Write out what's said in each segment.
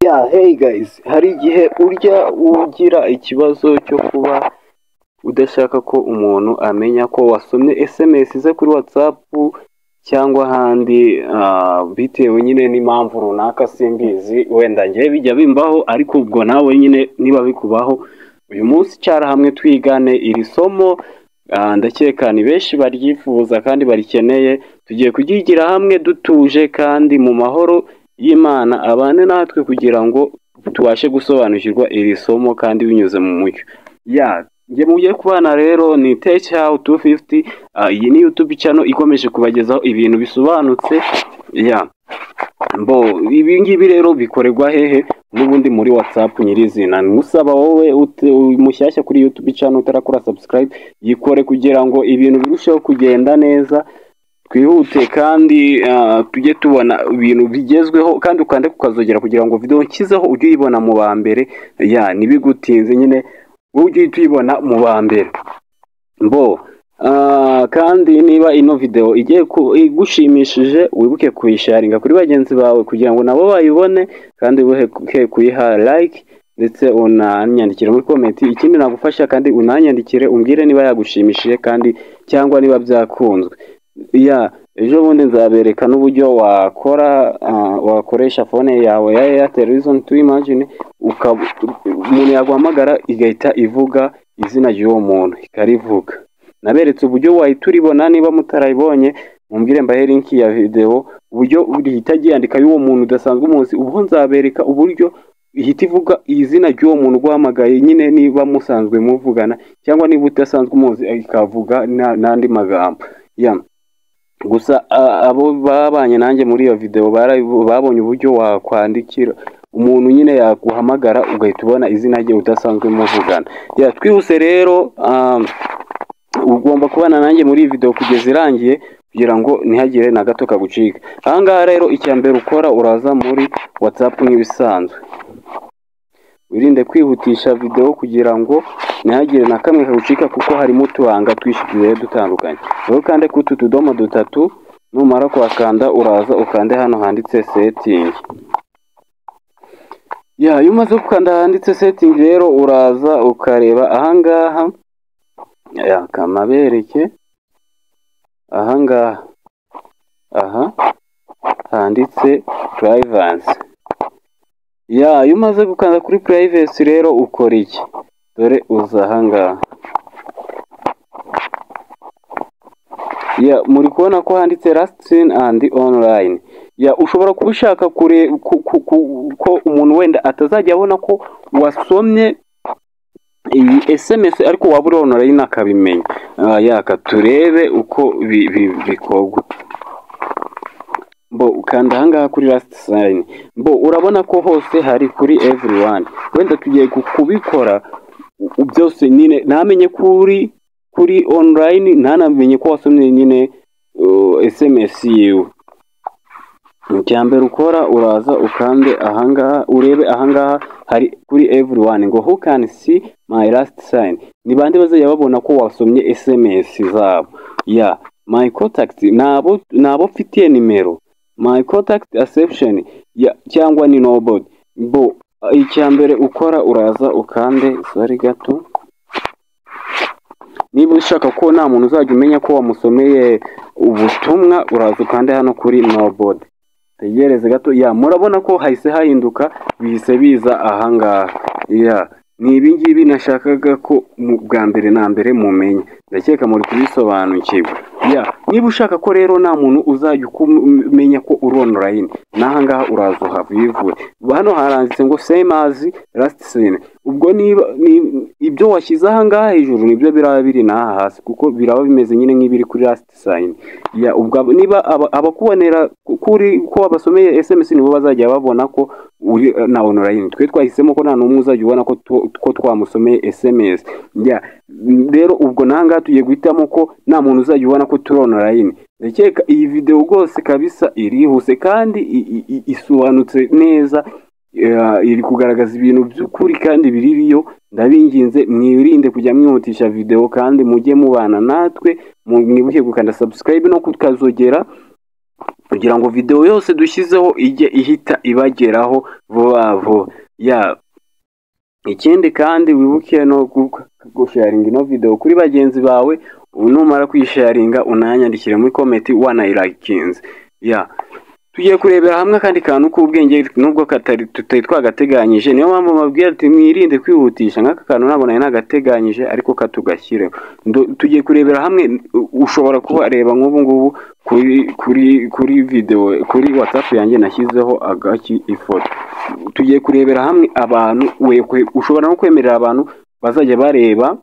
Hey guys, hari igihe urya ugira ikibazo cyo kuba udashaka ko umuntu amenya ko wasomye SMS ze kuri WhatsApp cyangwa ahandi, bitewe nyine n'impamvu runaka simbizi, wenda njye bijya bimbaho, ariko ubwo nawe nyine niba bikubaho, uyu munsi cyara hamwe twigane iri somo. Ndakeka ni benshi baryifuza kandi barikeneye. Tugiye kugigira hamwe dutuje kandi mu mahoro y'Imana abane natwe kugira ngo tubashe gusobanukirwa iri somo kandi binyuze mu mucyo. Njye mugiye kubana rero ni Tech How 250. Iyi ni YouTube channel ikomeje kubagezaho ibintu bisobanutse. Ibi ngibi rero bikorerwa hehe? N'ubundi muri WhatsApp nyirizina. Musaba wowe mushyashya kuri YouTube channel utarakora subscribe, yikore kugira ngo ibintu birusheho kugenda neza, twihute kandi tujye tubona ibintu bigezweho, kandi ukande kukazogera kugira ngo video nkizeho ujye uyibona mu ba mbere. Nibigutinze nyine ujye tuyibona mu ba mbere. Kandi niba ino video igiye igushimishije, wibuke kuyisharinga kuri bagenzi bawe kugira ngo nabo bayibone, kandi wibuke kuyiha like ndetse unanyandikire muri comment ikindi nagufasha, kandi unanyandikire umbwire niba yagushimishije kandi cyangwa niba byakunzwe. Ejo bundi nzabereka n'uburyo wakoresha phone yawe ya Airtel Reason to Imagine, umuntu yaguhamagara igahita ivuga izina ry'uwo muntu ikarivuga. Naberetse uburyo wahita uribona, niba mutarayibonye mumbwire mbahe link ya video, uburyo uhita yandika y'uwo muntu udasanzwe umunsi. Ubwo nzabereka uburyo ihita ivuga izina ry'uwo muntu guhamagaye, nyine niba musanzwe muvugana cyangwa niba udasanzwe umunsi ikavuga n'andi magambo. Gusa abo babanye nanjye muri iyo video babonye uburyo wakwandikira umuntu nyine yaguhamagara ugahita ubona izina rye udasanzwe muvugana. Twihuse rero, ugomba kubana nanjye muri iyi video kugeza irangiye kugira ngo ntihagire na gato kagucika. Ahangaha rero icyambere ukora, uraza muri WhatsApp nk'ibisanzwe, wirinde kwihutisha video kugira ngo ntihagire na kamwe kagucika, kuko harimo uturanga twinshi tugiye dutandukanye. Rero kande kutu tudomo dutatu, numara kwakanda uraza ukande hano handitse setting. Iyo umaze gukanda handitse setting rero uraza ukareba ahangaha, kamabereke ahangaha handitse privacy. Iyo umaze gukanda kuri privacy rero ukora iki? Dore uza ahangaha. Muri kubona ko handitse last seen and online. Ushobora kubishaka ko umuntu wenda atazajya abona ko wasomye iyi SMS ariko waba uri online akabimenya. Turebe uko bikorwa. Ukanda ahangaha kuri last sign. Urabona ko hose hari kuri everyone. Wenda tugiye kubikora byose nyine namenye kuri online, ntanamenye ko wasomye nyine SMS yiwe. Icyambere ukora, uraza ukande ahangaha, urebe ahangaha hari kuri everyone ngo who can see my last sign. Ni bande bazajya babona ko wasomye SMS zabo. My contact nabo fitiye nimero, my contact exception cyangwa ni nobody. Icyambere ukora, uraza ukande gato. Niba ushaka ko nta muntu uzajya umenya ko wamusomeye ubutumwa, uraza ukande hano kuri nobody. Tegereze gato. Murabona ko hahise hahinduka, bihise biza ahangaha. Ni ibingibi nashakaga ko bwa mbere na mbere mumenye. Ndakeka muri kubisobanukirwa. Niba ushaka ko rero nta muntu uzajya kumenya ko uri online, nahangaha uraza uhavivuye. Hano haranditse ngo same as last seen. Ubwo niba ibyo washyize ahangaha hejuru nibyo biraba biri naha hasi, kuko biraba bimeze nyine nk'ibiri kuri last sign. Ubwo niba abakubonera kuri ko abasomeye SMS nibo bazajya babona ko uri na online. Twe twahisemo ko nta numwe uzajya ubona ko twamusomeye SMS. Rero ubwo nanga tugiye guhitamo ko nta muntu uzajya ubona ko turi online. Ndakeka iyi video rwose kabisa irihuse kandi isobanutse neza. Iri kugaragaza ibintu by'ukuri kandi biririyo. Ndabinginze mwirinde kujya mwihutisha video, kandi mujye mubana natwe, mwibuke gukanda subscribe no kukazogera kugira ngo video yose dushyizeho ijye ihita ibageraho vuba vuba. Ikindi kandi wibuke no gusharinga ino video kuri bagenzi bawe, numara kuyisharinga unanyandikire muri comment wanayirakinze. Tugiye kurebera hamwe kandi kantu k'ubwenge nubwo tutari twagateganyije, niyo mpamvu mabwira ati mwirinde kwihutisha nk'aka kantu nabona nagateganyije ariko katugashyire. Tugiye kurebera hamwe, ushobora kubareba nk'ubu ngubu kuri video kuri WhatsApp yanjye nashyizeho agaki ifoto. Tugiye kurebera hamwe abantu ushobora no kwemerera abantu bazajya bareba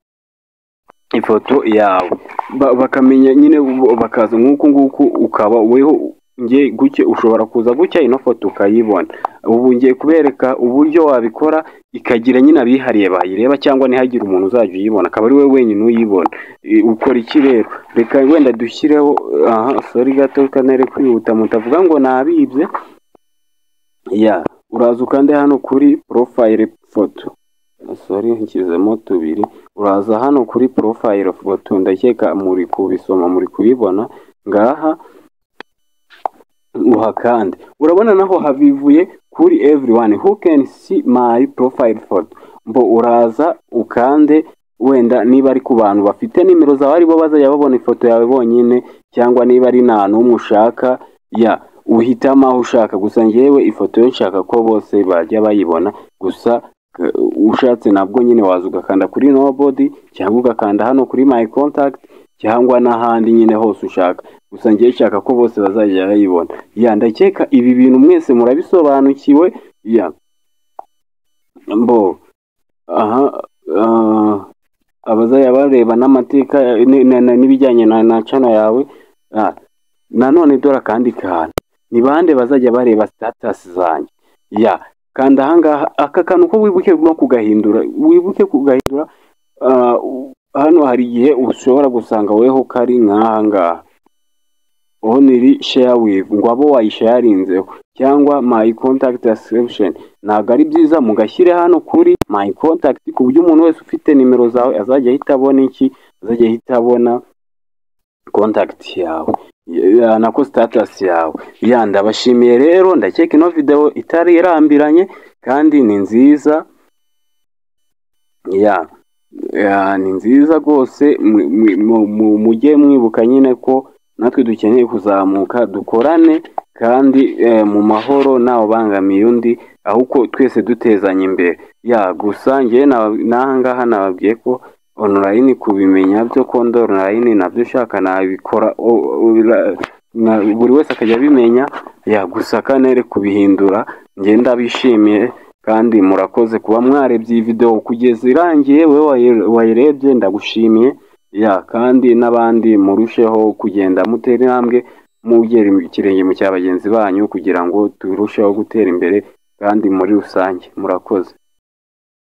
ifoto yawe bakamenya nyine, bakaza nk'uku ukaba weho ngiye guke ushobora kuza gucya ino foto ukayibona. Ubu ngiye kubereka uburyo wabikora ikagira nyine abihariye bayireba, cyangwa ntihagire umuntu uzajya uyibona akaba ari we wenyine uyibona. Ukora iki rero? Reka wenda dushyireho sorry gato kanere kwihuta mutavuga ngo nabibye. Uraza ukande hano kuri profile photo, sorry nkizemo tubiri. Uraza hano kuri profile photo, ndakeka muri kubisoma muri kubibona ngaha. Uhakande, urabona naho havivuye kuri everyone who can see my profile photo. Uraza ukande, wenda niba ari ku bantu bafite nimero zawe aribo bazajya babona ifoto yawe bonyine, cyangwa niba ari nta n'umwe ushaka uhitamo aho ushaka. Gusa ngewe ifoto yo nshaka ko bose bajya bayibona. Gusa ushatse nabwo nyine waza ugakanda kuri nobody, cyangwa ugakanda hano kuri my contact, cyangwa n'ahandi nyine hose ushaka. Gusa ngiye nshaka ko bose bazajya bayibona. Ndakeka ibi bintu mwese murabisobanukiwe. Abazajya bareba n'amateka n'ibijyanye na channel yawe. Nanone dora kandi kantu, ni bande bazajya bareba status zanjye. Kanda ahangaha aka kantu ko wibuke no kugahindura, hano hari igihe ushobora gusanga weho kari nk'ahangaha only share with, ngo abo wayisharinzeho, cyangwa my contact description. Ntabwo ari byiza mugashyire hano kuri my contact, ku buryo umuntu wese ufite nimero zawe azajya ahita abona azajya ahita abona contact yawe nako status yawe. Ndabashimiye rero, ndakeka ino video itari irambiranye kandi ni nziza. Ni nziza rwose. Mujye mwibuka nyine ko natwe dukeneye kuzamuka, dukorane kandi mu mahoro ntawe bangamiye undi, ahubwo twese dutezanya imbere. Gusa njye n'ahangaha nababwiye ko online kubimenya byo konda online nabyo ushaka nabikora, buri wese akajya abimenya. Gusa kanere kubihindura njye ndabishimiye kandi murakoze kuba mwarebye iyi video kugeza irangiye. Wewe wayirebye ndagushimiye. Kandi n'abandi murusheho kugenda mutera intambwe mugera ikirenge mu cya bagenzi banyu, kugira ngo turusheho gutera imbere kandi muri rusange. Murakoze.